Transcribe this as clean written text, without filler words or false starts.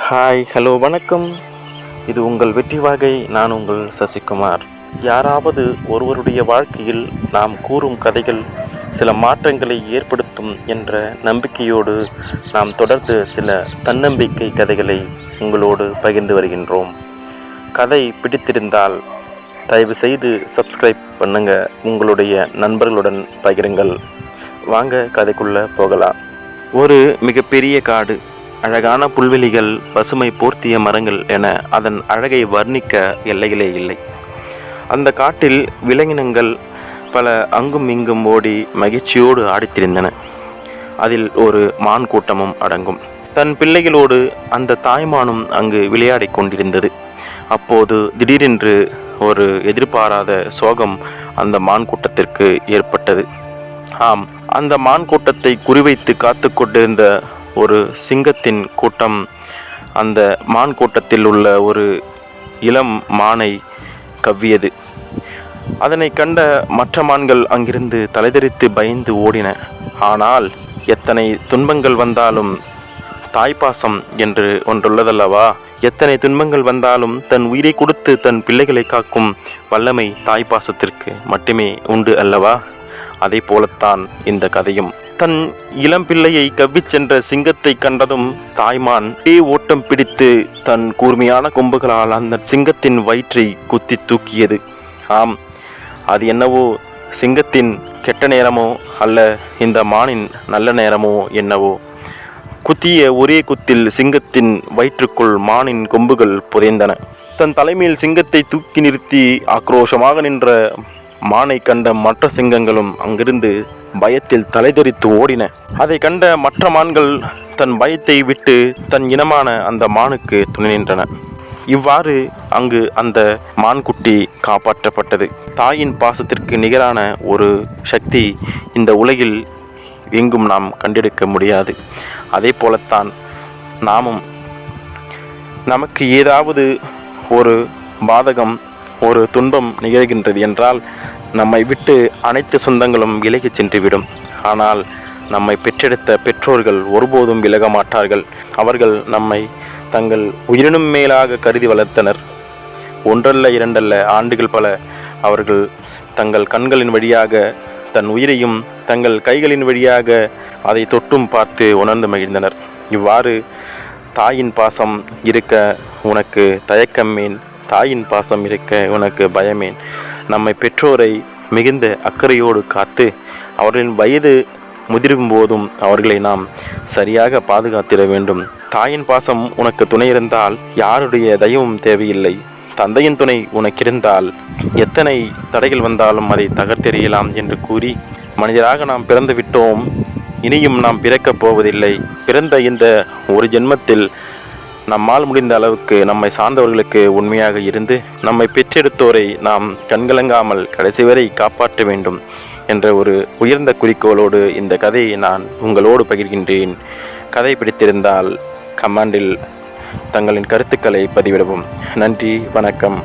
Hi, hello, வணக்கம். இது உங்கள் வெற்றி வாகை. நான் உங்கள் சசிகுமார். யாராவது ஒருவருடைய வாழ்க்கையில் நாம் கூறும் கதைகள் சில மாற்றங்களை ஏற்படுத்தும் என்ற நம்பிக்கையோடு நாம் தொடர்ந்து சில தன்னம்பிக்கை கதைகளை உங்களோடு பகிர்ந்து வருகின்றோம். கதை பிடித்திருந்தால் தயவு செய்து சப்ஸ்கிரைப் பண்ணுங்க, உங்களுடைய நண்பர்களுடன் பகிருங்கள். வாங்க கதைக்குள்ளே போகலாம். ஒரு மிகப்பெரிய காடு, அழகான புல்வெளிகள், பசுமை போர்த்திய மரங்கள் என அதன் அழகை வர்ணிக்க எல்லைகளே இல்லை. அந்த காட்டில் விலங்கினங்கள் பல அங்கும் இங்கும் ஓடி மகிழ்ச்சியோடு ஆடித்திருந்தன. அதில் ஒரு மான் கூட்டமும் அடங்கும். தன் பிள்ளைகளோடு அந்த தாய்மானும் அங்கு விளையாடி கொண்டிருந்தது. அப்போது திடீரென்று ஒரு எதிர்பாராத சோகம் அந்த மான் கூட்டத்திற்கு ஏற்பட்டது. ஆம், அந்த மான் கூட்டத்தை குறிவைத்து காத்து கொண்டிருந்த ஒரு சிங்கத்தின் கூட்டம் அந்த மான் கூட்டத்தில் உள்ள ஒரு இளம் மானை கவ்வியது. அதனை கண்ட மற்ற மான்கள் அங்கிருந்து தலைதெறித்து பயந்து ஓடின. ஆனால் எத்தனை துன்பங்கள் வந்தாலும் தாய்ப்பாசம் என்று ஒன்றுள்ளதல்லவா? எத்தனை துன்பங்கள் வந்தாலும் தன் உயிரை கொடுத்து தன் பிள்ளைகளை காக்கும் வல்லமை தாய்ப்பாசத்திற்கு மட்டுமே உண்டு அல்லவா? அதை போலத்தான் இந்த கதையும். தன் இளம் பிள்ளையை கவ்விச் சென்ற சிங்கத்தை கண்டதும் தாய்மான் ஓட்டம் பிடித்து தன் கூர்மையான கொம்புகளால் அந்த சிங்கத்தின் வயிற்றை குத்தி தூக்கியது. ஆம், அது என்னவோ சிங்கத்தின் கெட்ட நேரமோ அல்ல இந்த மானின் நல்ல நேரமோ என்னவோ, குத்திய ஒரே குத்தில் சிங்கத்தின் வயிற்றுக்குள் மானின் கொம்புகள் புதைந்தன. தன் தலைமையில் சிங்கத்தை தூக்கி நிறுத்தி ஆக்ரோஷமாக நின்ற மானை கண்ட மற்ற சிங்கங்களும் அங்கிருந்து பயத்தில் தலைதெறித்து ஓடின. அதை கண்ட மற்ற மான்கள் தன் பயத்தை விட்டு தன் இனமான அந்த மானுக்கு துணை நின்றன. இவ்வாறு அங்கு அந்த மான்குட்டி காப்பாற்றப்பட்டது. தாயின் பாசத்திற்கு நிகரான ஒரு சக்தி இந்த உலகில் எங்கும் நாம் கண்டெடுக்க முடியாது. அதே போலத்தான் நாமும் நமக்கு ஏதாவது ஒரு பாதகம், ஒரு துன்பம் நிகழ்கின்றது என்றால் நம்மை விட்டு அனைத்து சொந்தங்களும் விலகிச் சென்றுவிடும். ஆனால் நம்மை பெற்றெடுத்த பெற்றோர்கள் ஒருபோதும் விலக மாட்டார்கள். அவர்கள் நம்மை தங்கள் உயிரினும் மேலாக கருதி வளர்த்தனர். ஒன்றல்ல இரண்டல்ல ஆண்டுகள் பல அவர்கள் தங்கள் கண்களின் வழியாக தன் உயிரையும் தங்கள் கைகளின் வழியாக அதை தொட்டும் பார்த்து உணர்ந்து மகிழ்ந்தனர். இவ்வாறு தாயின் பாசம் இருக்க உனக்கு தயக்கமேன், தாயின் பாசம் இருக்க உனக்கு பயமேன். நம்மை பெற்றோரை மிகுந்த அக்கறையோடு காத்து அவர்களின் வயது முதிரும் போதும் அவர்களை நாம் சரியாக பாதுகாத்திட வேண்டும். தாயின் பாசம் உனக்கு துணை இருந்தால் யாருடைய தயவும் தேவையில்லை. தந்தையின் துணை உனக்கிருந்தால் எத்தனை தடைகள் வந்தாலும் அதை தகர்த்தெறியலாம் என்று கூறி, மனிதராக நாம் பிறந்து விட்டோம், இனியும் நாம் பிறக்கப் போவதில்லை. பிறந்த இந்த ஒரு ஜென்மத்தில் நம்மால் முடிந்த அளவுக்கு நம்மை சார்ந்தவர்களுக்கு உண்மையாக இருந்து நம்மை பெற்றெடுத்தோரை நாம் கண்கலங்காமல் கடைசி வரை காப்பாற்ற வேண்டும் என்ற ஒரு உயர்ந்த குறிக்கோளோடு இந்த கதையை நான் உங்களோடு பகிர்கின்றேன். கதை பிடித்திருந்தால் கமெண்டில் தங்களின் கருத்துக்களை பதிவிடவும். நன்றி, வணக்கம்.